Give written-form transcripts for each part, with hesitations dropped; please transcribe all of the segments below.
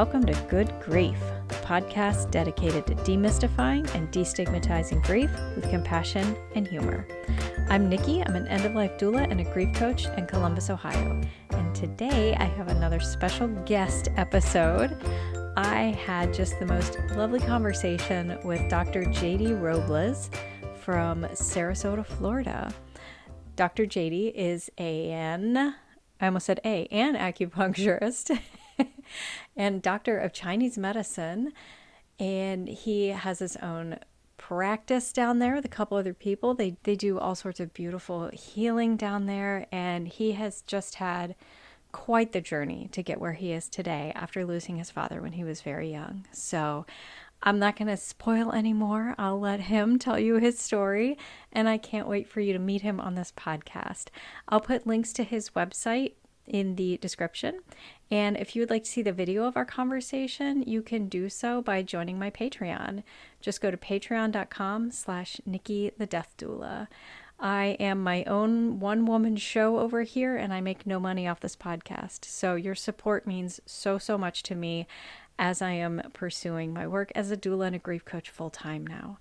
welcome to Good Grief, the podcast dedicated to demystifying and destigmatizing grief with compassion and humor. I'm Nikki. I'm an end-of-life doula and a grief coach in Columbus, Ohio. And today I have another special guest episode. I had just the most lovely conversation with Dr. Jaydee Robles from Sarasota, Florida. Dr. Jaydee is an acupuncturist and doctor of Chinese medicine. And he has his own practice down there with a couple other people. They do all sorts of beautiful healing down there. And he has just had quite the journey to get where he is today after losing his father when he was very young. So I'm not going to spoil anymore. I'll let him tell you his story, and I can't wait for you to meet him on this podcast. I'll put links to his website in the description, and if you would like to see the video of our conversation, you can do so by joining my Patreon. Just go to patreon.com/Nikki the Death Doula. I am my own one-woman show over here, and I make no money off this podcast. So your support means so much to me as I am pursuing my work as a doula and a grief coach full-time now.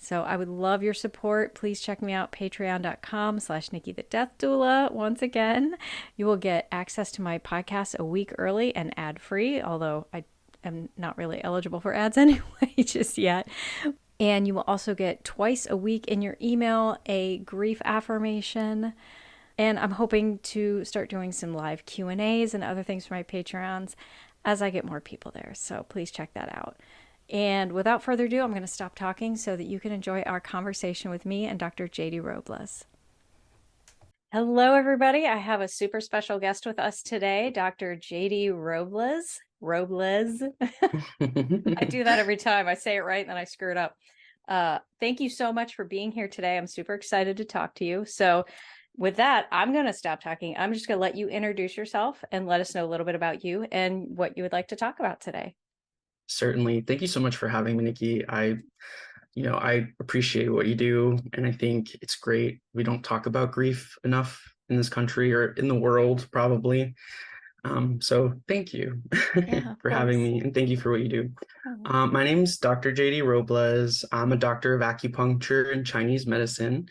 So I would love your support. Please check me out, patreon.com/Nikki the Death Doula. Once again, you will get access to my podcast a week early and ad-free, although I am not really eligible for ads anyway just yet. And you will also get twice a week in your email a grief affirmation. And I'm hoping to start doing some live Q&As and other things for my Patreons as I get more people there. So please check that out. And without further ado, I'm going to stop talking so that you can enjoy our conversation with me and Dr. Jaydee Robles. Hello, everybody. I have a super special guest with us today, Dr. Jaydee Robles. I do that every time. I say it right and then I screw it up. Thank you so much for being here today. I'm super excited to talk to you. So with that, I'm going to stop talking. I'm just going to let you introduce yourself and let us know a little bit about you and what you would like to talk about today. Certainly. Thank you so much for having me, Nikki. I appreciate what you do. And I think it's great. We don't talk about grief enough in this country or in the world, probably. So thank you for having me, and thank you for what you do. My name's Dr. Jaydee Robles. I'm a doctor of acupuncture and Chinese medicine.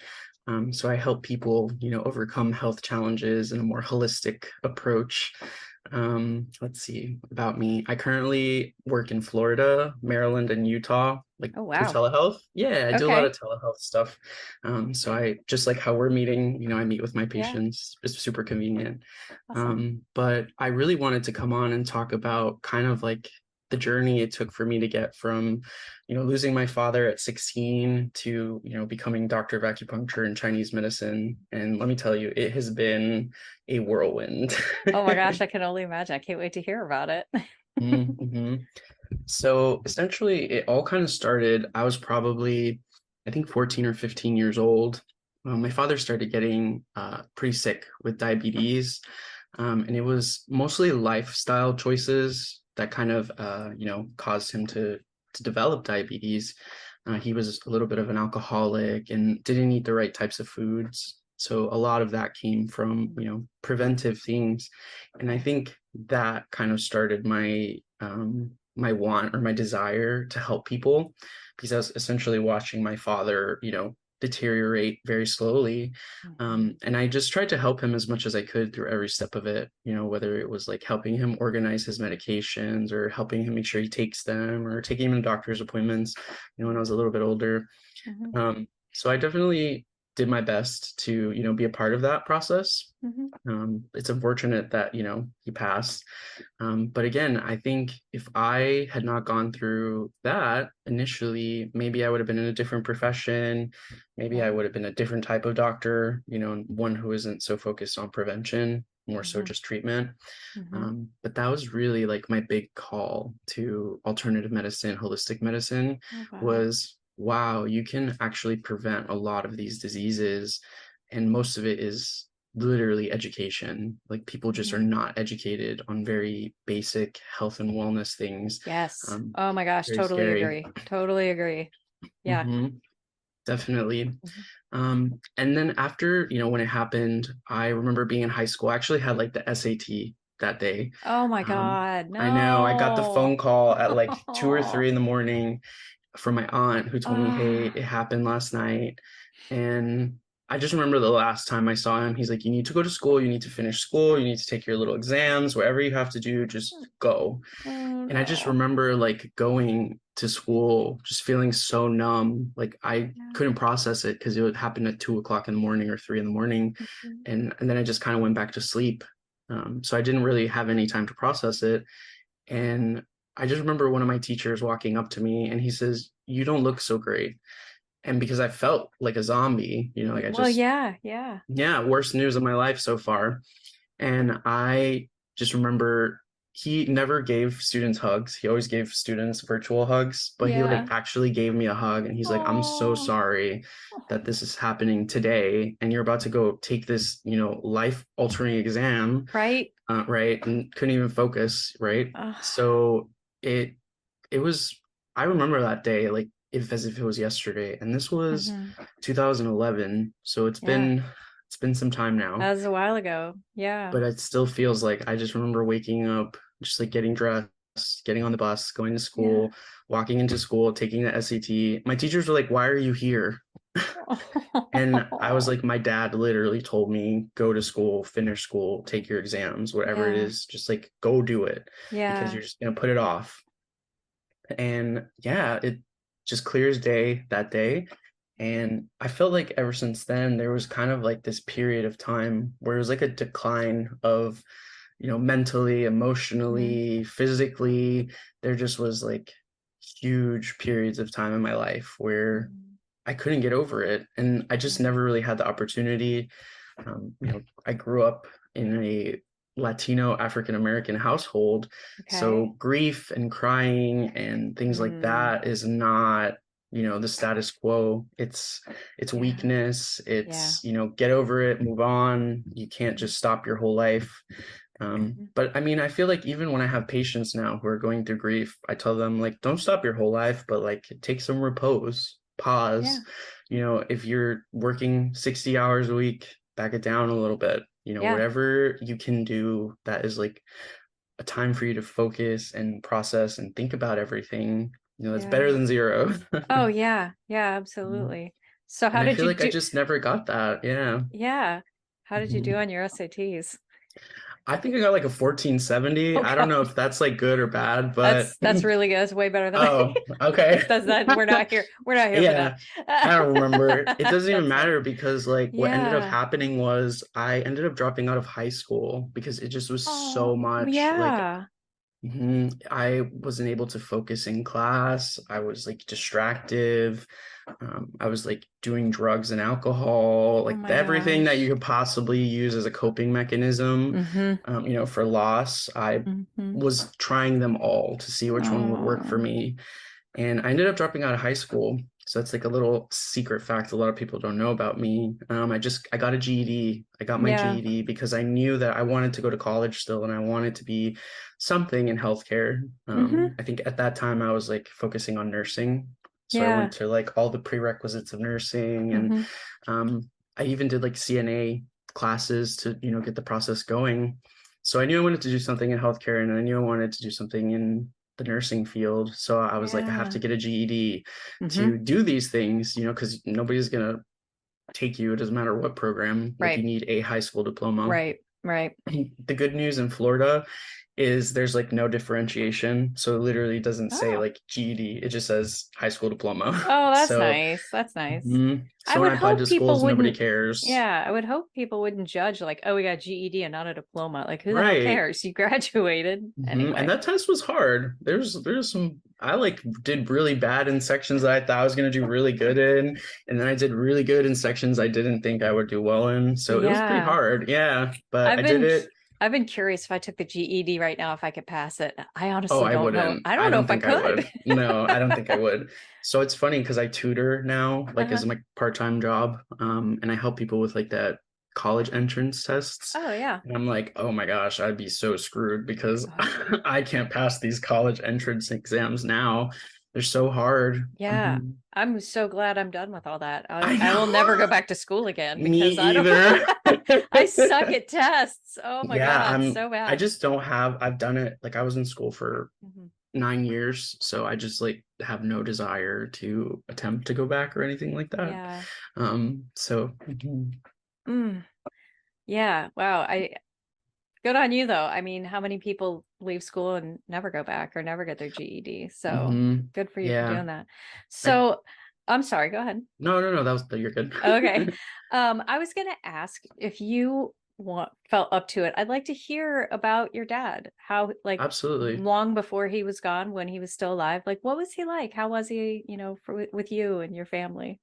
So I help people, overcome health challenges in a more holistic approach. Let's see about me. I currently work in Florida, Maryland, and Utah, through telehealth. Yeah, I do a lot of telehealth stuff. So I just like how we're meeting, I meet with my patients. It's super convenient. Awesome. But I really wanted to come on and talk about kind of like the journey it took for me to get from, losing my father at 16 to, becoming doctor of acupuncture and Chinese medicine. And let me tell you, it has been a whirlwind. Oh my gosh, I can only imagine. I can't wait to hear about it. Mm-hmm. So essentially, it all kind of started, I was probably, I think, 14 or 15 years old. My father started getting pretty sick with diabetes. And it was mostly lifestyle choices that kind of, caused him to develop diabetes. He was a little bit of an alcoholic and didn't eat the right types of foods. So a lot of that came from, preventive things. And I think that kind of started my my want or my desire to help people, because I was essentially watching my father, deteriorate very slowly. And I just tried to help him as much as I could through every step of it, whether it was like helping him organize his medications or helping him make sure he takes them or taking him to doctor's appointments, when I was a little bit older. So I definitely did my best to, be a part of that process. It's unfortunate that, he passed. But again, I think if I had not gone through that initially, maybe I would have been in a different profession. Maybe I would have been a different type of doctor, one who isn't so focused on prevention, more so just treatment. But that was really like my big call to alternative medicine, holistic medicine was, wow, you can actually prevent a lot of these diseases. And most of it is literally education. Like people just are not educated on very basic health and wellness things. Yes. Oh my gosh, totally agree. Totally agree. Yeah. Definitely. And then after, when it happened, I remember being in high school. I actually had like the SAT that day. Oh my Um, God, I know I got the phone no. call at like 2 or 3 in the morning from my aunt who told me, hey, Ah, it happened last night. And I just remember the last time I saw him, he's like, you need to go to school, you need to finish school, you need to take your little exams, whatever you have to do, just go. oh And I just no. remember like going to school, just feeling so numb. Like I Yeah. couldn't process it because it would happen at 2 o'clock in the morning or 3 in the morning. Mhm. And then I just kind of went back to sleep. So I didn't really have any time to process it. And I just remember one of my teachers walking up to me and he says, you don't look so great. And because I felt like a zombie, like I Well, just, yeah, yeah, yeah, worst news of my life so far. And I just remember he never gave students hugs. He always gave students virtual hugs, but he like yeah. actually gave me a hug and he's like, I'm so Oh, sorry that this is happening today and you're about to go take this, life altering exam, right? right? And couldn't even focus, right? Oh, So it it was I remember that day like if as if it was yesterday. And this was hmm 2011. So Yeah, it's been some time that now, was a while ago. Yeah, but it still feels like I just remember waking up, just like getting dressed, getting on the bus, going to yeah. school, walking into school, taking the SAT. My teachers were like, "Why are you here?" And I was like, "My dad literally told me go to school, finish school, take your exams, whatever it Yeah, is, just like go do it because yeah. you're just gonna put it off." And yeah, it just clear as day that day. And I felt like ever since then, there was kind of like this period of time where it was like a decline of, mentally, hmm emotionally, physically. There just was like huge periods of time in my life where I couldn't get over it. And I just Yeah. never really had the opportunity. I grew up in a Latino African American household, Okay. so grief and crying and things like Mm, that is not, the status quo. It's yeah, weakness. yeah. It's, get over it, move on. You can't Mhm. just stop your whole life. Mhm. But I mean, I feel like even when I have patients now who are going through grief, I tell them like, don't stop your whole life, but like take some repose, Yeah, pause. If you're working 60 hours a week, back it down a little bit. yeah, Whatever you can do that is like a time for you to focus and process and think about everything. That's yeah. better than zero. Oh, yeah, yeah, Mhm. absolutely. So And how I did feel you like I do? just never got that. Yeah. Yeah. How did you do Mhm. on your SATs? I think I got like a 1470. Oh I don't God. know if that's like good or bad, but That's really good. That's way better than I oh, okay. that's not we're not here for that. Yeah, I don't remember. It doesn't even That's funny. matter because like what ended up Yeah. happening was I ended up dropping out of high school because it just was so Oh, much. Like yeah. I wasn't able to focus in class. I was like distractive. I was like doing drugs and alcohol, Oh like my everything that you gosh. could possibly use as a coping mechanism, Mm-hmm. for loss. I Mm-hmm. was trying them all to see which one would work for Oh. me. And I ended up dropping out of high school. So that's like a little secret fact a lot of people don't know about me. I got a GED. I got my Yeah. GED because I knew that I wanted to go to college still and I wanted to be something in healthcare. Mm-hmm. I think at that time I was like focusing on nursing. So I Yeah. went to like all the prerequisites of nursing and Mm-hmm. um, I even did like CNA classes to, get the process going. So I knew I wanted to do something in healthcare and I knew I wanted to do something in the nursing field. So I was like, I have Yeah. to get a GED Mm-hmm. to do these things, because nobody's gonna take you. It doesn't matter what program. Like you Right. need a high school diploma. Right. Right. The good news in Florida is there's like no differentiation. So it literally doesn't say Oh. like GED. It just says high school diploma. Oh, that's So, nice. That's nice. so when I applied to schools, nobody cares. Yeah, I would hope people wouldn't judge like, oh, we got GED and not a diploma. Like, who the hell Right. cares? You graduated And anyway. that test was hard. There's some I like did really bad in sections that I thought I was gonna do really good in, and then I did really good in sections I didn't think I would do well in. So it was pretty Yeah. hard. Yeah, but I've I did been it. I've been curious if I took the GED right now if I could pass it. I Oh, honestly I don't know. wouldn't. I I don't know don't if I think I could. would. No, I don't think I would. So it's funny because I tutor now, like Uh-huh. as my part-time job, and I help people with like that college entrance tests. Oh yeah. And I'm like, oh my gosh, I'd be so screwed because Oh, I can't pass these college entrance exams now. they're so hard. Yeah. I'm so glad I'm done with all that. I I will know. never go back to school again Me because I don't either. I suck at tests. Oh my Yeah, God, so I bad. just don't have, I've done it, like I was in school for Mhm. 9 years, so I just like have no desire to attempt to go back or anything like that. Yeah. So mhm. Mm. Yeah. Wow. I good on you though. I mean, how many people leave school and never go back or never get their GED? So good for you for Yeah. doing that. I So I'm sorry, go ahead. no, that was you're good. Okay. I was gonna ask if you felt up to it. I'd like to hear about your dad. How, like, Absolutely. long before he was gone, when he was still alive, like, what was he like? How was he, with you and your family?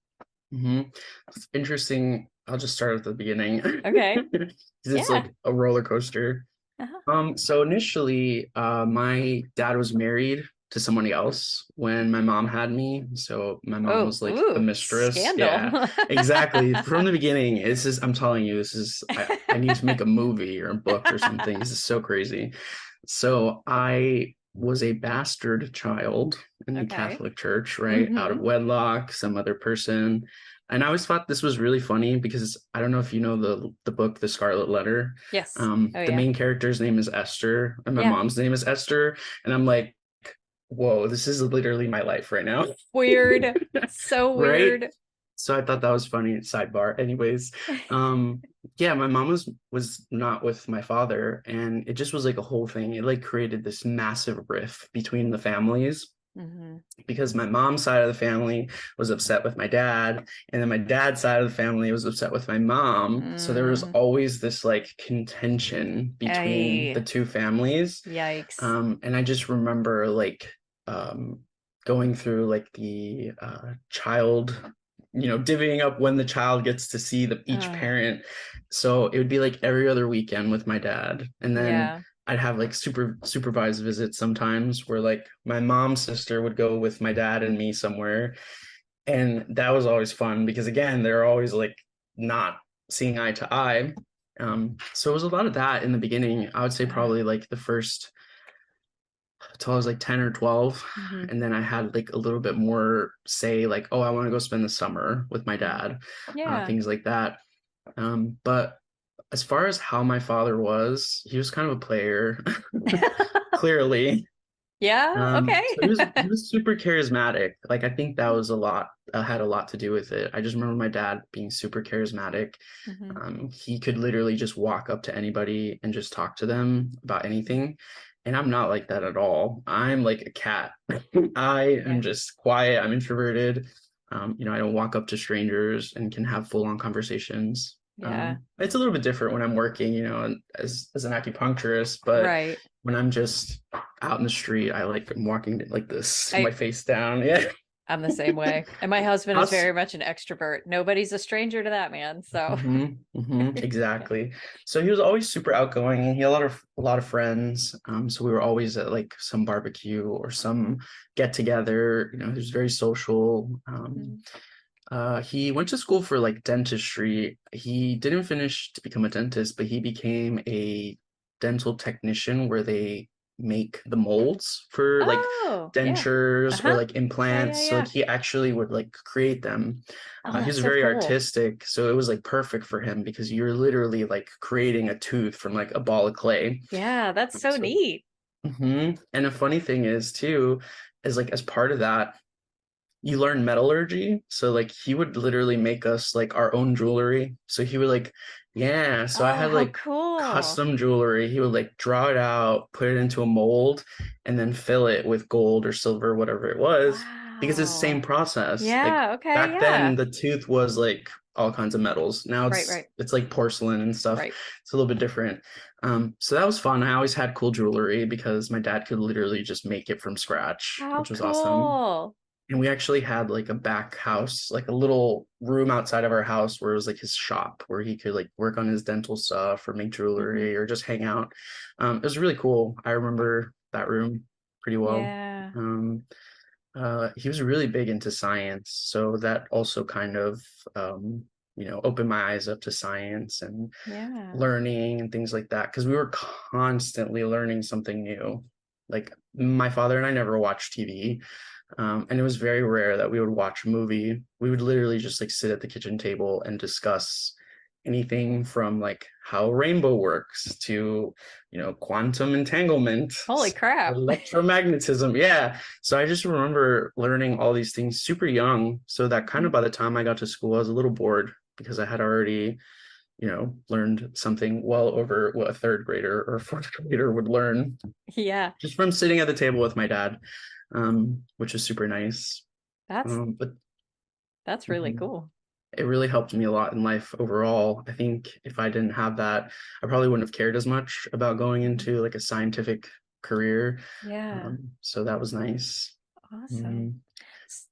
hmm It's interesting. I'll just start at the beginning Okay. because it's Yeah. like a roller coaster. Uh-huh. So initially, my dad was married to somebody else when my mom had me. So my mom Oh, was like the ooh, mistress. scandal. Yeah, exactly. From the beginning, I'm telling you, I need to make a movie or a book or something. This is so crazy. So I was a bastard child in the Okay. Catholic Church, right? Out Mm-hmm. of wedlock, some other person. And I always thought this was really funny because I don't know if you know the book, The Scarlet Letter. Yes. Oh The yeah. main character's name is Esther, and my Yeah. mom's name is Esther. And I'm like, whoa, this is literally my life right now. Weird. So Right? weird. So I thought that was funny. Sidebar. Anyways, um, yeah, my mom was not with my father, and it just was like a whole thing. It like created this massive rift between the families Mm-hmm. because my mom's side of the family was upset with my dad, and then my dad's side of the family was upset with my mom. So there was Mm. always this like contention between the Ay, two families. yikes. And I just remember like um, going through like the child, divvying up when the child gets to see each parent. So it would be like every other weekend with my dad, and then Yeah. I'd have like supervised visits sometimes where like my mom's sister would go with my dad and me somewhere. And that was always fun because again, they're always like not seeing eye to eye. So it was a lot of that in the beginning. I would say Yeah. probably like the first till I was like 10 or 12. Mm-hmm. And then I had like a little bit more say, like, oh, I want to go spend the summer with my Mm. dad, Yeah. things like that. But as far as how my father was, he was kind of a player, clearly. Yeah. So he was Okay. he was super charismatic. Like I think that was a lot had a lot to do with it. I just remember my dad being super charismatic. Hmm. He could literally just walk up to anybody and just talk to them about anything. And I'm not like that at all. I'm like a cat. I am Yeah. just quiet. I'm introverted. I don't walk up to strangers and can have full-on conversations. Yeah. It's a little bit different when I'm working, as an acupuncturist, but Right. when I'm just out in the street, I'm walking like this, my I face down. Yeah. I'm the same way. And my husband is How's very much an extrovert. Nobody's a stranger to that man. So exactly. So he was always super outgoing. He had a lot of friends. So we were always at like some barbecue or some get together. He was very social. mm. He went to school for like dentistry. He didn't finish to become a dentist, but he became a dental technician where they make the molds for like Oh, yeah. dentures or Uh-huh. like Yeah, yeah, implants. So like yeah. he actually would like create them. Oh, He that's was so very cool. artistic, so it was like perfect for him because you're literally like creating a tooth from like a ball of clay. Yeah, that's so So, neat. and a funny thing is too, is like as part of that you learn metallurgy. So like he would literally make us like our own jewelry. So he would like, yeah. So I Oh, had how like cool. custom jewelry. He would like draw it out, put it into a mold, and then fill it with gold or silver, whatever it was, because it's the same Wow. process. Like Yeah, okay, back then, yeah. the tooth was like all kinds of metals. Now Right, it's right, it's like porcelain and stuff. right. It's a little bit different. So that was fun. I always had cool jewelry because my dad could literally just make it from scratch, How which was awesome. cool. And we actually had like a back house, like a little room outside of our house where it was like his shop where he could like work on his dental stuff or make Hmm. jewelry or just hang out. It was really cool. I remember that room pretty well. Yeah, He was really big into science, so that also kind of opened my eyes up to science and yeah. learning and things like that because we were constantly learning something new. Like my father and I never watched TV. And it was very rare that we would watch a movie. We would literally just like sit at the kitchen table and discuss anything from like how rainbow works to, quantum entanglement, Holy crap. electromagnetism. Yeah. So I just remember learning all these things super young. So that kind of by the time I got to school, I was a little bored because I had already, learned something well over what a third grader or a fourth grader would learn Yeah. just from sitting at the table with my dad, which is super nice. That's But that's really mhm, cool. it really helped me a lot in life overall. I think if I didn't have that, I probably wouldn't have cared as much about going Mhm. into like a scientific career. Yeah. So that was nice. Awesome. Mhm. S-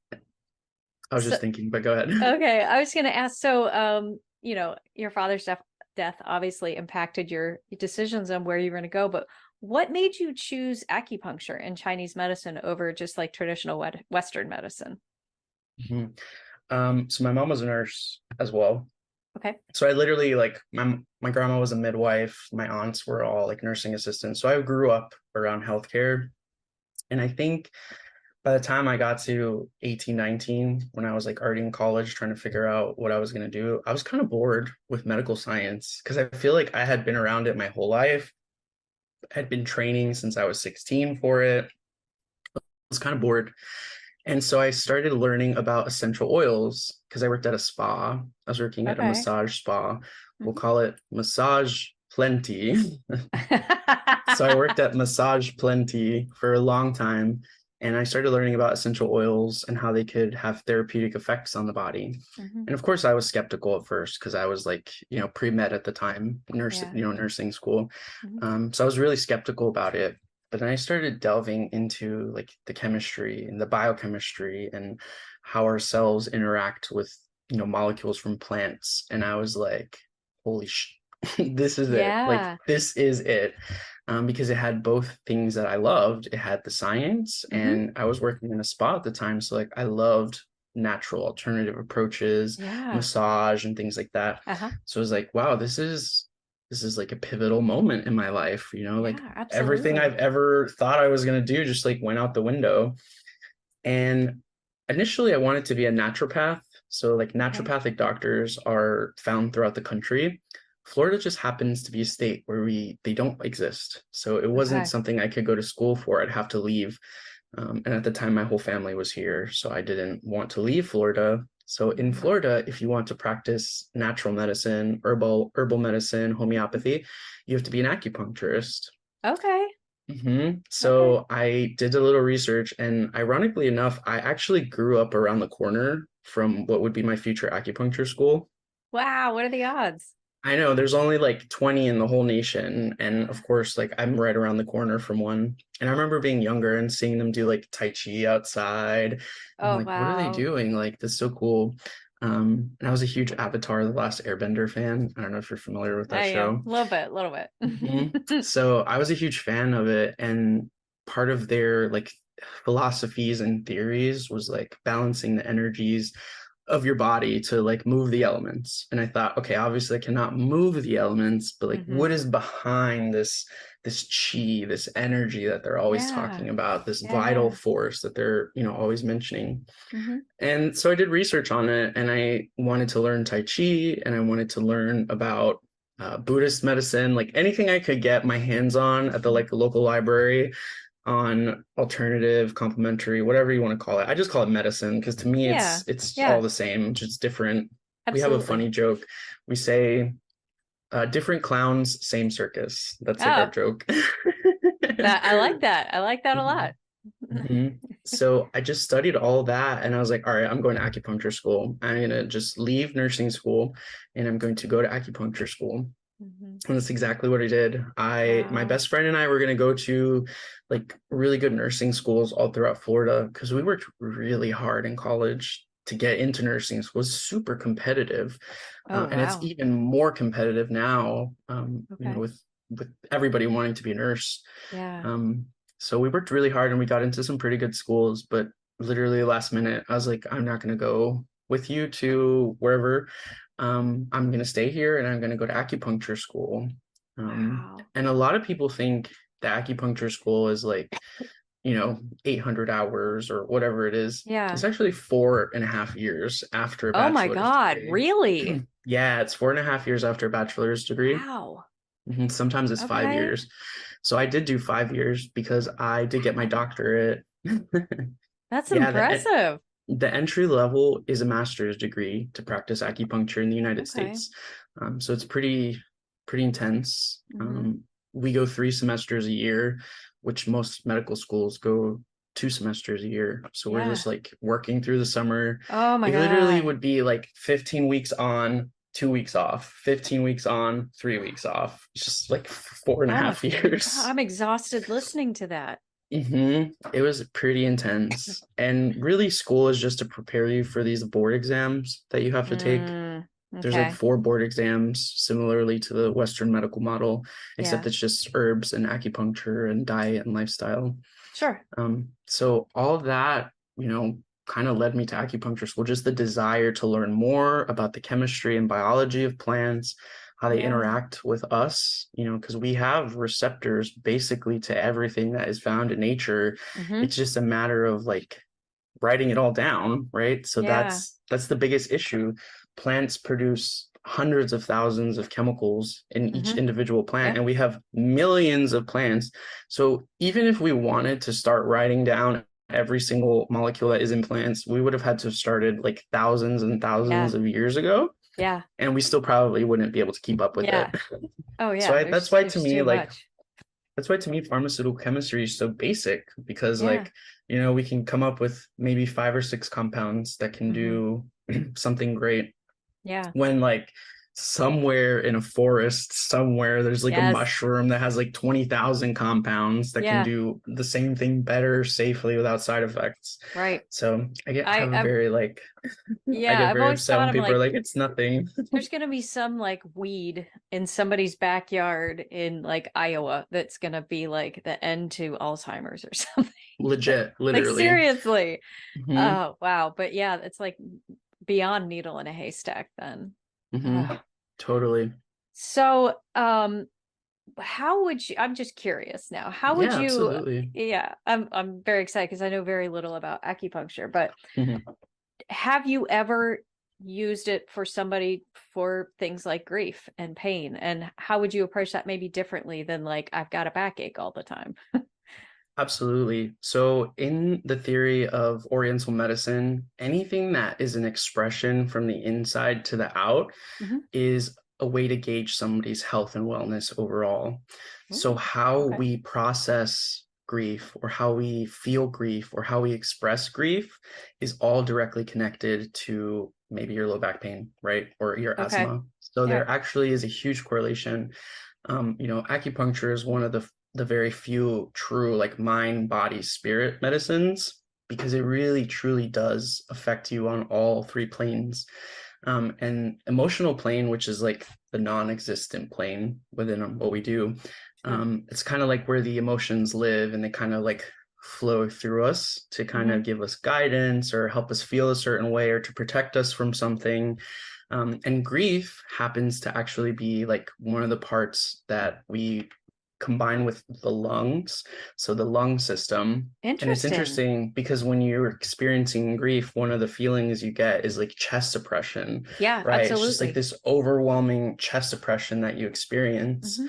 I was So, just thinking, but go ahead. okay, I was going to ask, so, your father's death obviously impacted your decisions on where you were going to go, but what made you choose acupuncture and Chinese medicine over just like traditional Western medicine? Mhm. So my mom was a nurse as well. Okay. So I literally like my grandma was a midwife, my aunts were all like nursing assistants. So I grew up around healthcare. And I think by the time I got to 18, 19, when I was like already in college trying to figure out what I was going to do, I was kind of bored with medical science because I feel like I had been around it my whole life. I had been training since I was 16 for it. I was kind of bored. And so I started learning about essential oils because I worked at a spa. I was working at a Okay. massage spa. We'll Mhm. call it Massage Plenty. So I worked at Massage Plenty for a long time, and I started learning about essential oils and how they could have therapeutic effects on the body. Mhm. And of course, I was skeptical at first because I was like, pre-med at the time, Yeah. nursing school. Mhm. So I was really skeptical about it. But then I started delving into like the chemistry and the biochemistry and how our cells interact with, molecules from plants. And I was like, holy this is it. Like, Yeah. this is it. Because it had both things that I loved. It had the science, Hmm. and I was working in a spa at the time. So, like, I loved natural alternative approaches, Yeah. massage, and things like that. Uh-huh. So I was like, wow, this is like a pivotal moment in my life, like Yeah, everything I've absolutely. ever thought I was going to do just like went out the window. And initially I wanted to be a naturopath. So like Okay. naturopathic doctors are found throughout the country. Florida just happens to be a state where they don't exist. So it wasn't Okay. something I could go to school for. I'd have to leave. And at the time, my whole family was here, so I didn't want to leave Florida. So in Mhm. Florida, if you want to practice natural medicine, herbal medicine, Mhm. homeopathy, you have to be an acupuncturist. Okay. Okay. So I did a little research, and ironically enough, I actually grew up around the corner from what would be my future acupuncture school. Wow, what are the odds? I know there's only like 20 in the whole nation. And of course, like I'm right around the corner from one. And I remember being younger and seeing them do like Tai Chi outside. I'm Oh, like, what are they wow. doing? Like, that's so cool. And I was a huge Avatar, The Last Airbender fan. I don't know if you're familiar with that I am. show. A little bit, a little Mhm. bit. So I was a huge fan of it. And part of their like philosophies and theories was like balancing the energies of your body to like move the elements. And I thought, okay, obviously I cannot move the elements, but like Hmm. what is behind this chi, this energy that they're always Yeah. talking about, this Yeah, vital yeah. force that they're, always mentioning. Hmm. And so I did research on it, and I wanted to learn Tai Chi, and I wanted to learn about Buddhist medicine, like anything I could get my hands on at the Hmm. like local library on alternative, complementary, whatever you want to call it. I just call it medicine because to me Yeah. it's all Yeah, the same, just different. We have a absolutely. funny joke. We say different clowns, same circus. That's like our Oh, joke. that I like that. I like that a lot. Mhm. So I just studied all that and I was like, all right, I'm going to acupuncture school. I'm gonna just leave nursing school and I'm going to go to acupuncture school. Hmm. And that's exactly what I did. My Wow. best friend and I were going to go to like really good nursing schools all throughout Florida because we worked really hard in college to get into nursing school. It's super competitive, Oh, and it's wow. even more competitive now. Okay. With everybody wanting to be a nurse. Yeah. Um, so we worked really hard and we got into some pretty good schools, but literally last minute, I was like, I'm not going to go with you to wherever. I'm going to stay here and I'm going to go to acupuncture school. Wow. And a lot of people think the acupuncture school is like you know, 800 hours or whatever it is. Yeah. It's actually 4.5 years after a Oh my bachelor's God, degree. really? Yeah, it's 4.5 years after a bachelor's degree. Wow. Sometimes it's five Okay. years. So I did do 5 years because I did get my Wow. doctorate. That's Yeah, impressive. the entry level is a master's degree to practice acupuncture in the United Okay. States. So it's pretty intense. Hmm. We go 3 semesters a year, which most medical schools go 2 semesters a year. So we're Yeah. just like working through the summer. Oh my It literally God. would be like 15 weeks on, 2 weeks off, 15 weeks on, 3 weeks off. It's just like four and a Oh my half God. years. I'm exhausted listening to that. It was pretty intense. And really, school is just to prepare you for these board exams that you have to take. Mm, There's like okay. 4 board exams, similarly to the Western medical model, except Yeah. it's just herbs and acupuncture and diet and lifestyle. Sure. So all of that, kind of led me to acupuncture school, just the desire to learn more about the chemistry and biology of plants, how they Yeah. interact with us, because we have receptors basically to everything that is found in nature. Hmm. It's just a matter of like writing it all down, right? So Yeah. that's the biggest issue. Plants produce hundreds of thousands of chemicals in each Hmm. individual plant, Yep. and we have millions of plants. So even if we wanted to start writing down every single molecule that is in plants, we would have had to have started like thousands and Yeah. thousands of years ago, Yeah. and we still probably wouldn't be able to keep up with it. Yeah. Oh So yeah. that's There's why to there's me, too like much. that's why to me pharmaceutical chemistry is so basic because Yeah. like, we can come up with maybe 5 or 6 compounds that can Hmm. do something great Yeah. when like somewhere in a forest somewhere there's like a Yes. mushroom that has like 20,000 compounds that can Yeah. do the same thing better safely without side effects. Right. So I get I have a I've very like I yeah, get I've very always upset thought when I'm people are like, like it's nothing. there's gonna be some like weed in somebody's backyard in like Iowa that's gonna be like the end to Alzheimer's or something. Legit, Like literally. seriously. Hmm. Oh wow. But yeah, it's like beyond needle in a haystack then. Hmm. Ugh. Totally. So how would you, I'm just curious now, how would Yeah, you, absolutely. yeah, I'm very excited because I know very little about acupuncture, but Mhm. have you ever used it for somebody for things like grief and pain? And how would you approach that maybe differently than like, I've got a backache all the time? Absolutely. So, in the theory of Oriental medicine, anything that is an expression from the inside to the out Hmm. is a way to gauge somebody's health and wellness overall. So, Ooh, how okay. we process grief, or how we feel grief, or how we express grief is all directly connected to maybe your low back pain, right? Or your Okay. asthma. So, Yeah. there actually is a huge correlation. Acupuncture is one of the very few true like mind, body, spirit medicines because it really truly does affect you on all 3 planes. And emotional plane, which is like the non-existent plane within what we do, Yeah. it's kind of like where the emotions live and they kind of like flow through us to kind Hmm. of give us guidance or help us feel a certain way or to protect us from something. And grief happens to actually be like one of the parts that we combine with the lungs. So the lung system. And it's Interesting. interesting because when you're experiencing grief, one of the feelings you get is like chest oppression, Yeah, right? It's just like absolutely. this overwhelming chest oppression that you experience.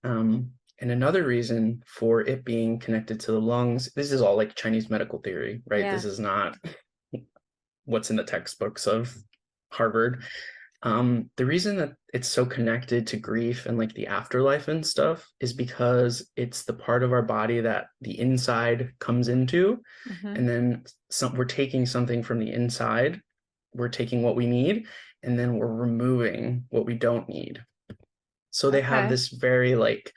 Hmm. And another reason for it being connected to the lungs, this is all like Chinese medical theory, right? Yeah. This is not what's in the textbooks of Harvard. The reason that it's so connected to grief and like the afterlife and stuff is because it's the part of our body that the inside comes into, Hmm. and then we're taking something from the inside, we're taking what we need, and then we're removing what we don't need. So they have Okay. this very like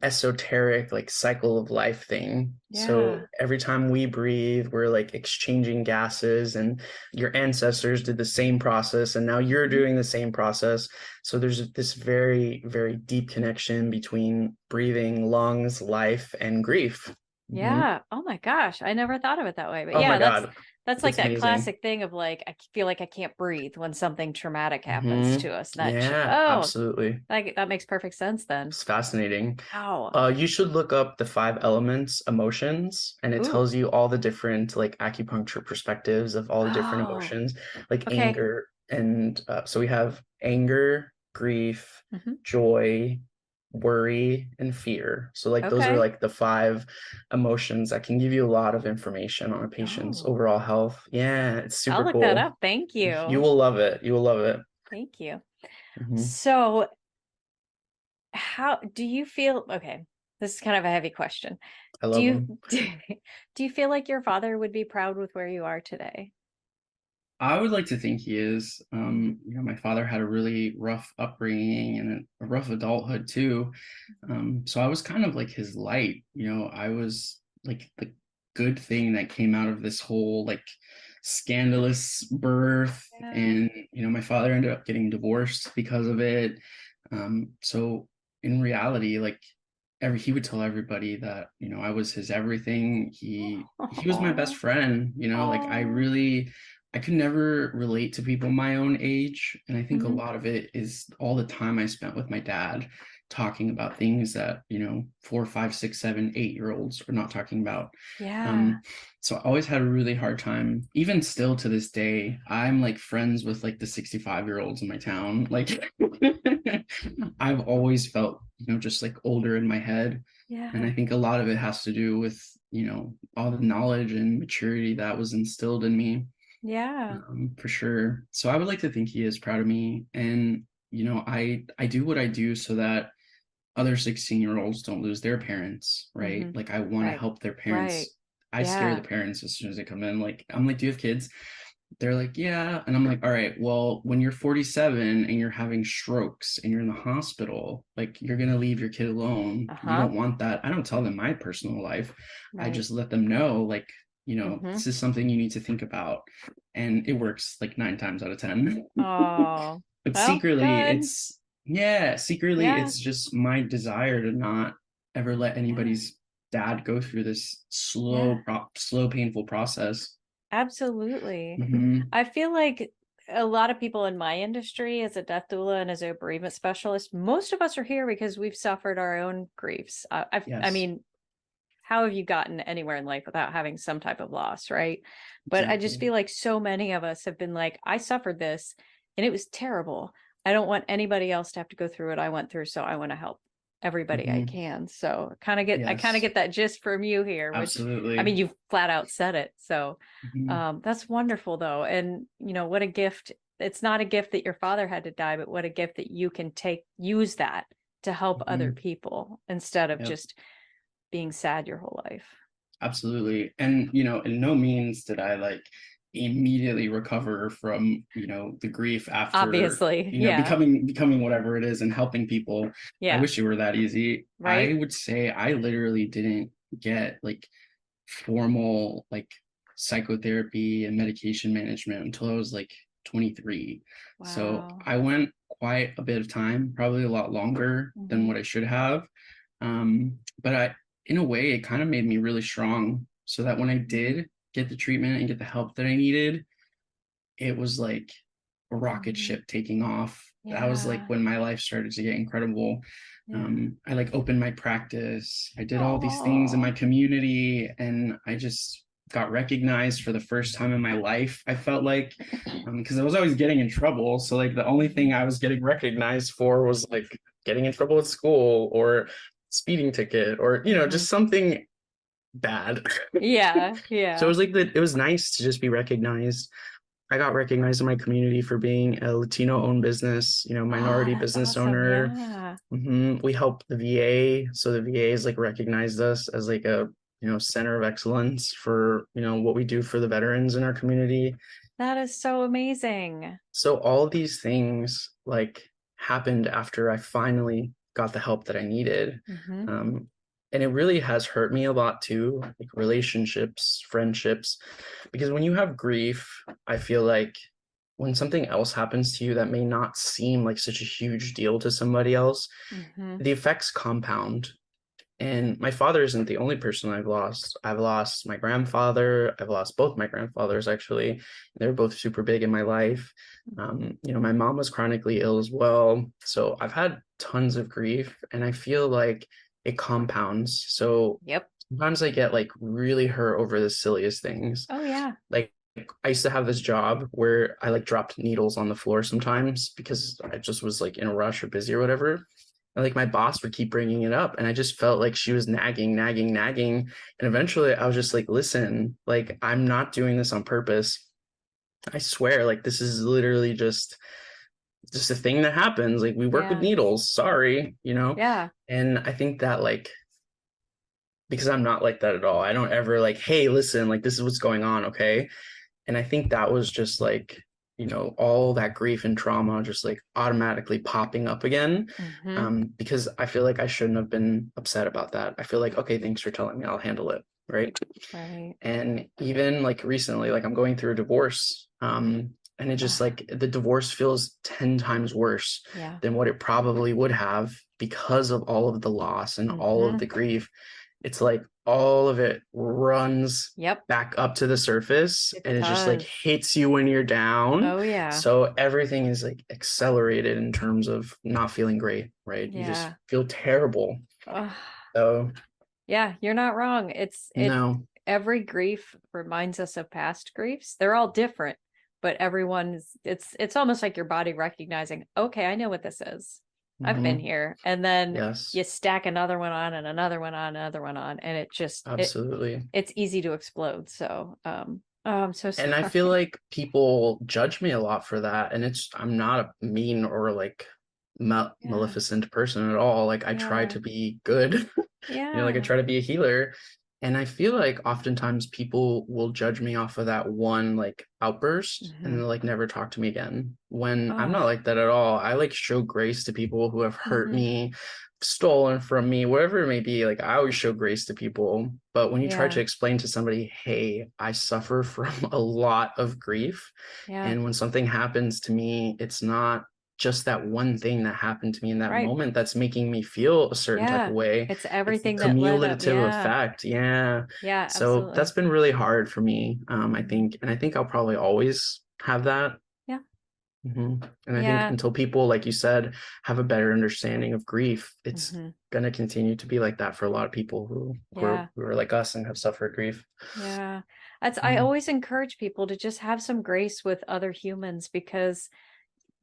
esoteric like cycle of life thing. So Yeah. every time we breathe, we're like exchanging gases, and your ancestors did the same process, and now you're Mhm. doing the same process. So there's this very, very deep connection between breathing, lungs, life, and grief. Mhm. Yeah. Oh my gosh. I never thought of it that way. But Oh my yeah, that's God. That's like It's that amazing. classic thing of like, I feel like I can't breathe when something traumatic happens Hmm. to us. Yeah, absolutely. That makes perfect sense then. It's fascinating. Wow. You should look up the five elements emotions, and it Ooh. tells you all the different like acupuncture perspectives of all the different Oh, emotions, like okay. anger. And so we have anger, grief, Hmm. joy, worry, and fear. So like those are Okay. like the five emotions that can give you a lot of information on a patient's Oh, overall health. Yeah, it's I'll super look that cool. up. Thank You you. will love it. You will love it. Thank you. Hmm. So, how do you feel? Okay, this is kind of a heavy question. I Do love you them. do you feel like your father would be proud with where you are today? I would like to think he is. My father had a really rough upbringing and a rough adulthood too. So I was kind of like his light. I was like the good thing that came out of this whole like scandalous birth. Yeah. And, my father ended up getting divorced because of it. So in reality, like he would tell everybody that, I was his everything. He was my best Oh, friend, like oh. I could never relate to people my own age. And I think a Hmm. lot of it is all the time I spent with my dad talking about things that, 4, 5, 6, 7, 8 year olds are not talking about. Yeah. Um, so I always had a really hard time, even still to this day. I'm like friends with like the 65-year-olds in my town. Like I've always felt, just like older in my head. And I Yeah. think a lot of it has to do with, all the knowledge and maturity that was instilled in me, Yeah. for sure. So I would like to think he is proud of me. And, I do what I do so that other 16-year-olds don't lose their parents, right? Hmm. Like I want to Right. help their Right. parents. I scare the Yeah. parents as soon as they come in. Like, I'm like, do you have kids? They're like, yeah. And I'm like, all right, well, when you're 47 and you're having strokes and you're in the hospital, like you're going to leave your kid alone. You Uh-huh. don't want that. I don't tell them my personal life. I Right. just let them know, like, Hmm. this is something you need to think about. And it works like 9 times out of 10. Oh, But well, secretly, good. secretly, Yeah. it's just my desire to not ever let Yeah. anybody's dad go through this Yeah. slow, painful process. Absolutely. Hmm. I feel like a lot of people in my industry as a death doula and as a bereavement specialist, most of us are here because we've suffered our own griefs. I Yes, mean, how have you gotten anywhere in life without having some type of loss, right? But I just exactly. feel like so many of us have been like, I suffered this and it was terrible. I don't want anybody else to have to go through what I went through, so I want to help everybody I Hmm. can. So I kind of Yes, get that gist from you here, which I mean, absolutely. you flat out said it. So Hmm. that's wonderful though. And what a gift. It's not a gift that your father had to die, but what a gift that you can use that to help other Hmm. people instead of Yep. just being sad your whole life. Absolutely. And, in no means did I like immediately recover from, the grief after, Obviously. Yeah. becoming whatever it is and helping people. I Yeah. wish it were that easy. I Right. would say I literally didn't get like formal like psychotherapy and medication management until I was like 23. So Wow. I went quite a bit of time, probably a lot longer than Hmm. what I should have. But in a way, it kind of made me really strong so that when I did get the treatment and get the help that I needed, it was like a rocket Hmm. ship taking off. That was like Yeah. when my life started to get incredible. Yeah. I like opened my practice. I did all these things in my Oh. community, and I just got recognized for the first time in my life. I felt like because I was always getting in trouble, so like the only thing Hmm. I was getting recognized for was like getting in trouble at school or speeding ticket or Hmm. just something bad. Yeah. So it Yeah. was like it was nice to just be recognized. I got recognized in my community for being a Latino owned business, Oh, minority that's business awesome. owner. Yeah. We help the VA. So the VA is like recognized us as like a, center of excellence for, what we do for the veterans in our community. That is so amazing. So all of these things like happened after I finally got the help that I needed. Hmm. Um, and it really has hurt me a lot too, like relationships, friendships, because when you have grief, I feel like when something else happens to you that may not seem like such a huge deal to somebody else, Hmm. the effects compound. And my father isn't the only person I've lost. I've lost my grandfather. I've lost both my grandfathers, actually. They're both super big in my life. My mom was chronically ill as well. So I've had tons of grief, and I feel like it compounds. So Yep. sometimes I get like really hurt over the silliest things. Oh yeah. Like I used to have this job where I like dropped needles on the floor sometimes because I just was like in a rush or busy or whatever. And like my boss would keep bringing it up, and I just felt like she was nagging, nagging, nagging. And eventually I was just like, listen, like I'm not doing this on purpose. I swear, like this is literally just a thing that happens. Like we work with Yeah. needles, sorry, you know? Yeah. And I think that like because I'm not like that at all. I don't ever like, hey, listen, like this is what's going on, okay? And I think that was just like, all that grief and trauma just like automatically popping up again. Mm-hmm. Because I feel like I shouldn't have been upset about that. I feel like, okay, thanks for telling me, I'll handle it. Right. Right. And even like recently, like I'm going through a divorce. And it just Ugh. like the divorce feels 10 times worse Yeah. than what it probably would have because of all of the loss and all of Mm-hmm. the grief. It's like all of it runs Yep. back up to the surface, It and it just like does. hits you when you're down. Oh yeah. So everything is like accelerated in terms of not feeling great, right? You just Yeah. feel terrible. Ugh. So Yeah, you're not wrong. It no. every grief reminds us of past griefs. They're all different, but everyone's it's almost like your body recognizing, okay, I know what this is. I've been Hmm. here. And then Yes, you stack another one on and another one on, another one on, and absolutely. it's easy to explode. So oh, I'm so And I feel sorry. like people judge me a lot for that. And I'm not a mean or like Yeah. maleficent person at all. Like I try Yeah. to be good. Like I Yeah. try to be a healer. And I feel like oftentimes people will judge me off of that one like outburst and Hmm. they'll like never talk to me again. When I'm not Oh. like that at all. I like show grace to people who have hurt Hmm. me, stolen from me, whatever it may be. Like I always show grace to people. But when you try to Yeah. explain to somebody, hey, I suffer from a lot of grief. Yeah. And when something happens to me, it's not just that one thing that happened to me in that Right. moment that's making me feel a certain type of Yeah. way. It's It's the everything that led up. cumulative Yeah. effect. Yeah. Yeah, So that's absolutely. been really hard for me, I Hmm. think. And I think I'll probably always have that. Yeah. And I think Yeah. until people, like you said, have a better understanding of grief, it's Hmm. going to continue to be like that for a lot of people Yeah. who are like us and have suffered grief. Yeah. I Mhm. always encourage people to just have some grace with other humans because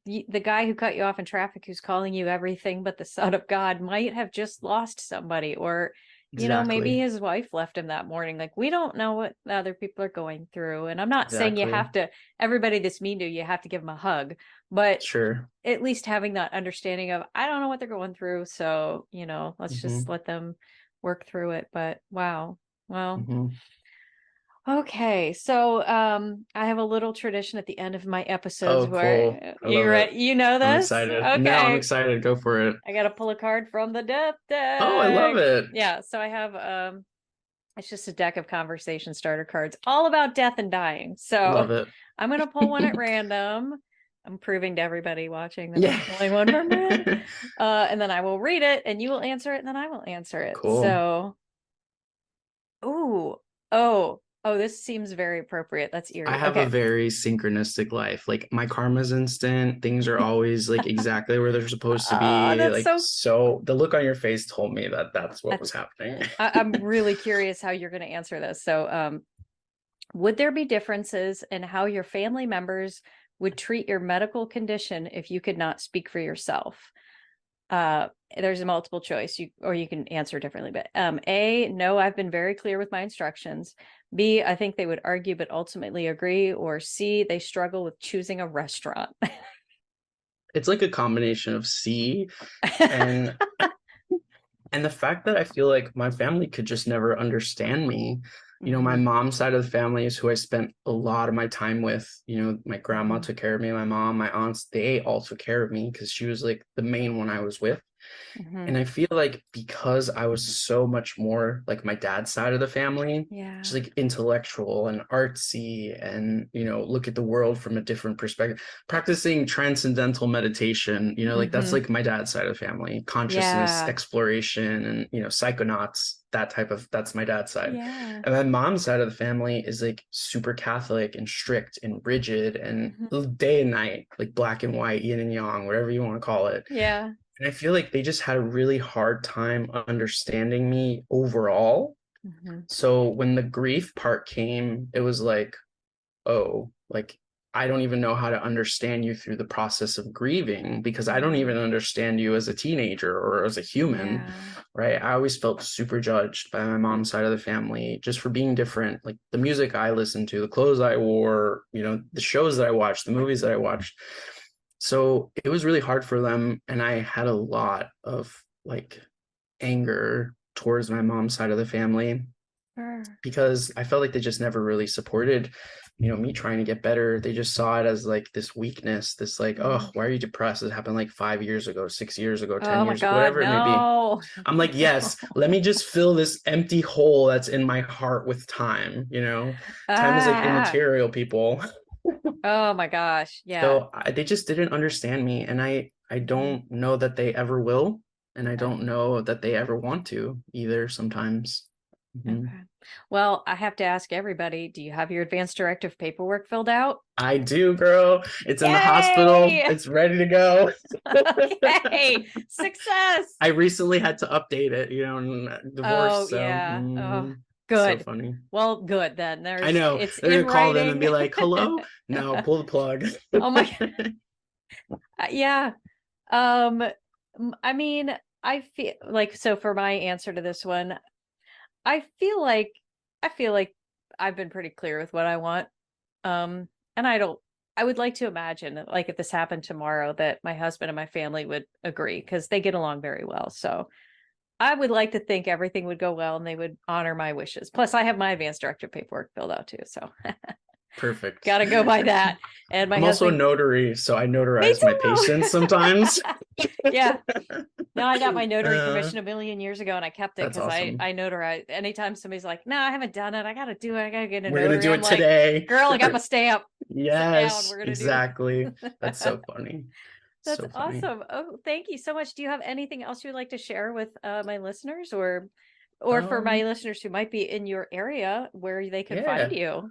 the guy who cut you off in traffic who's calling you everything but the son of God might have just lost somebody, or maybe Exactly. his wife left him that morning. Like, we don't know what the other people are going through. And I'm not saying you Exactly. have to, everybody that's mean to you, you have to give them a hug, but Sure. at least having that understanding of, I don't know what they're going through, so let's just Hmm. let them work through it. But wow. Well, Hmm. okay, so I have a little tradition at the end of my episodes Oh, cool. where I love it. you know I'm this? excited. No, I'm Okay. excited. Go for it. I gotta pull a card from the death Oh, I love deck. it. Yeah, so I have it's just a deck of conversation starter cards all about death and dying. So Love it. I'm gonna pull one at random. I'm proving to everybody watching that I'm Yeah. pulling one from random. And then I will read it and you will answer it and then I will answer it. Cool. So, ooh, oh, this seems very appropriate. That's I eerie. have a Okay. very synchronistic life. Like my karma's instant. Things are always like exactly where they're supposed to Oh, be. that's Like so so the look on your face told me that that's what that's was happening. I'm really curious how you're going to answer this. So, would there be differences in how your family members would treat your medical condition if you could not speak for yourself? Uh, there's a multiple choice, you can answer differently. But A, no, I've been very clear with my instructions. B, I think they would argue but ultimately agree. Or C, they struggle with choosing a restaurant. It's like a combination of C and the fact that I feel like my family could just never understand me. My Hmm. mom's side of the family is who I spent a lot of my time with. My grandma Hmm. took care of me, my mom, my aunts, they all took care of me because she was like the main one I was with. And I feel like because I was so much more like my dad's side of the family, Yeah. just like intellectual and artsy and, look at the world from a different perspective, practicing transcendental meditation, like that's Mm-hmm. like my dad's side of the family, consciousness Yeah. exploration and, psychonauts, that's my dad's side. Yeah. And my mom's side of the family is like super Catholic and strict and rigid and Mm-hmm. day and night, like black and white, yin and yang, whatever you want to call it. Yeah. And I feel like they just had a really hard time understanding me overall. Mm-hmm. So when the grief part came, it was like, oh, like I don't even know how to understand you through the process of grieving because I don't even understand you as a teenager or as a human, Yeah. right? I always felt super judged by my mom's side of the family just for being different. Like the music I listened to, the clothes I wore, the shows that I watched, the movies that I watched. So it was really hard for them. And I had a lot of like anger towards my mom's side of the family Sure. because I felt like they just never really supported, me trying to get better. They just saw it as like this weakness, this like, Mm-hmm. oh, why are you depressed? It happened like 5 years ago, 6 years ago, 10 Oh my years, God, whatever it may be. no. I'm like, yes, No. let me just fill this empty hole that's in my heart with time. Time is like Ah. immaterial, people. Oh my gosh. Yeah. So they just didn't understand me, and I Mm-hmm. don't know that they ever will, and I Okay. don't know that they ever want to either sometimes. Mhm. Okay. Well, I have to ask everybody, do you have your advanced directive paperwork filled out? I do, girl. It's in the hospital. Yay! It's ready to go. Okay. Success. I recently had to update it, divorce. Oh, So yeah. Oh, so good. funny. Well, good then. I There's know it's they're in gonna call them and writing. be like, "Hello." No, pull the plug. Oh my, yeah. Um, I mean, I feel like so for my answer to this one, I feel like I feel like I've been pretty clear with what I want. Um, and I would like to imagine like if this happened tomorrow that my husband and my family would agree because they get along very well. So I would like to think everything would go well and they would honor my wishes. Plus, I have my advanced directive paperwork filled out too. So Perfect. got to go by that. And my I'm also a husband, notary, so I me notarize my patients too. sometimes. Yeah. No, I got my notary Uh, commission a million years ago and I kept it that's because I awesome. notarize. Anytime somebody's like, no, I haven't done it. I got to do it. I got to get a We're gonna notary. do I'm it like, today. girl, I got my stamp. Sit down. Yes, We're going to do exactly. That's it. so funny. That's So funny. awesome. Oh, thank you so much. Do you have anything else you'd like to share with my listeners or for my Um, listeners who might be in your area where they could find yeah, you?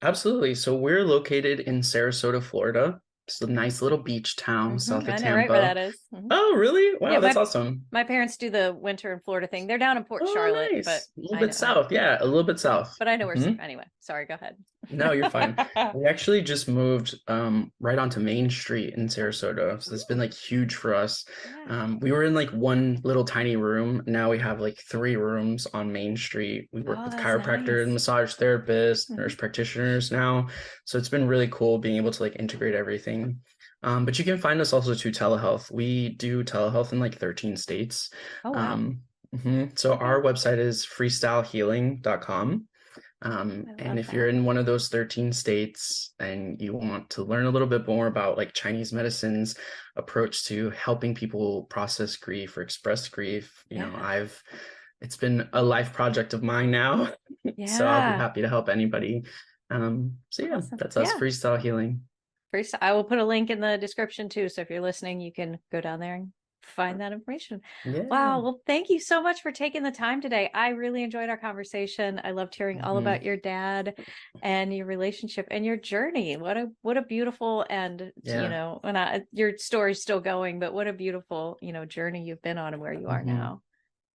absolutely. So we're located in Sarasota, Florida. It's a nice little beach town south of I know right where Tampa. that is. Oh, really? Yeah, Wow, that's awesome. my parents do the winter in Florida thing. They're down in Port Oh, Charlotte, but nice. A little I bit know, south. Yeah, a little bit south. but I know where. Hmm. Anyway, sorry. Go ahead. No, you're fine. We actually just moved right onto Main Street in Sarasota. So it's been like huge for us. Yeah. We were in like one little tiny room. Now we have like 3 rooms on Main Street. We work Oh, with that's chiropractor and nice. massage therapists, nurse Mhm. practitioners now. So it's been really cool being able to like integrate everything. But you can find us also to telehealth. We do telehealth in like 13 states. Oh, wow. Um, So Okay. our website is freestylehealing.com. I And love if you're that. in one of those 13 states and you want to learn a little bit more about like Chinese medicine's approach to helping people process grief or express grief, Yeah. it's been a life project of mine now. So I'll be Yeah. happy to help anybody. So yeah, Awesome. that's us, Yeah. freestyle healing. First, I will put a link in the description too. So if you're listening, you can go down there and find that information. Yeah. Wow. Well, thank you so much for taking the time today. I really enjoyed our conversation. I loved hearing all Mhm. about your dad and your relationship and your journey. What a beautiful and Yeah. your story's still going, but what a beautiful, journey you've been on and where you are Mhm. now.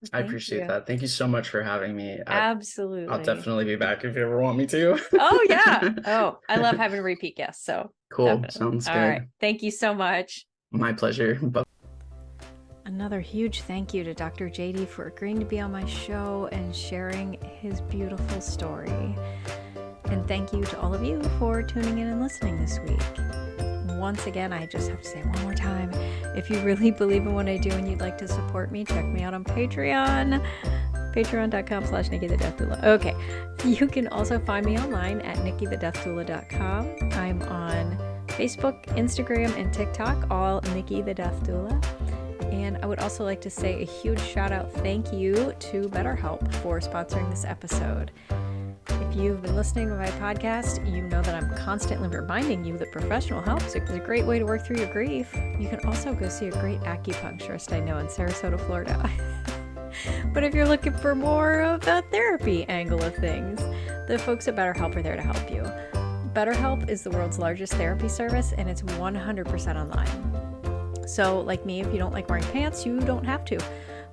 I Thank appreciate you. that. Thank you so much for having me. I'll Absolutely. definitely be back if you ever want me to. Oh yeah. Oh, I love having repeat guests. So Cool. definitely. Sounds All right. good. Thank you so much. My pleasure. Bye. Another huge thank you to Dr. Jaydee for agreeing to be on my show and sharing his beautiful story. And thank you to all of you for tuning in and listening this week. Once again, I just have to say one more time, if you really believe in what I do and you'd like to support me, check me out on Patreon. Patreon.com/Nikki the Death Doula. Okay. You can also find me online at nikkithedeathdoula.com. I'm on Facebook, Instagram, and TikTok, all Nikki the Death Doula. And And I would also like to say a huge shout out thank you to BetterHelp for sponsoring this episode. If you've been listening to my podcast, you know that I'm constantly reminding you that professional help is a great way to work through your grief. You can also go see a great acupuncturist I know in Sarasota, Florida. But if you're looking for more of the therapy angle of things, the folks at BetterHelp are there to help you. BetterHelp is the world's largest therapy service, and it's 100% online. So, like me, if you don't like wearing pants, you don't have to.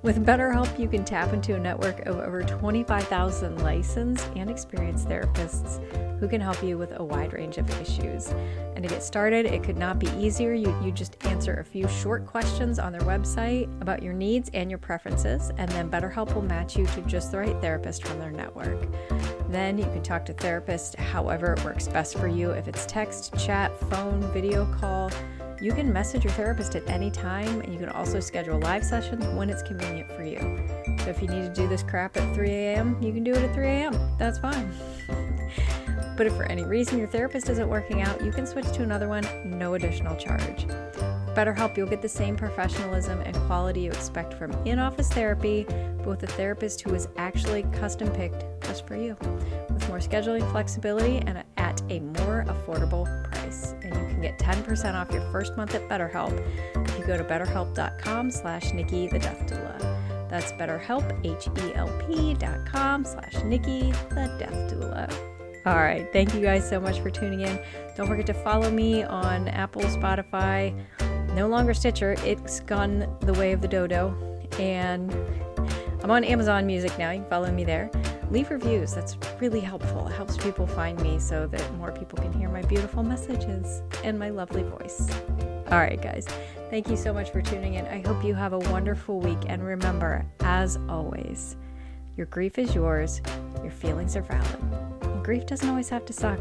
With BetterHelp, you can tap into a network of over 25,000 licensed and experienced therapists who can help you with a wide range of issues. And to get started, it could not be easier. You just answer a few short questions on their website about your needs and your preferences, and then BetterHelp will match you to just the right therapist from their network. Then you can talk to therapists however it works best for you. If it's text, chat, phone, video call, you can message your therapist at any time, and you can also schedule live sessions when it's convenient for you. So if you need to do this crap at 3 a.m., you can do it at 3 a.m. That's fine. But if for any reason your therapist isn't working out, you can switch to another one, no additional charge. With BetterHelp, you'll get the same professionalism and quality you expect from in-office therapy, but with a therapist who is actually custom-picked just for you, with more scheduling flexibility and at a more affordable price. And you can get 10% off your first month at BetterHelp if you go to betterhelp.com/Nikki the Death Doula. That's BetterHelp, HELP.com/Nikki the Death Doula. All right. Thank you guys so much for tuning in. Don't forget to follow me on Apple, Spotify, no longer Stitcher. It's gone the way of the dodo. And I'm on Amazon Music now. You can follow me there. Leave reviews. That's really helpful. It helps people find me so that more people can hear my beautiful messages and my lovely voice. All right, guys. Thank you so much for tuning in. I hope you have a wonderful week. And remember, as always, your grief is yours. Your feelings are valid. Grief doesn't always have to suck.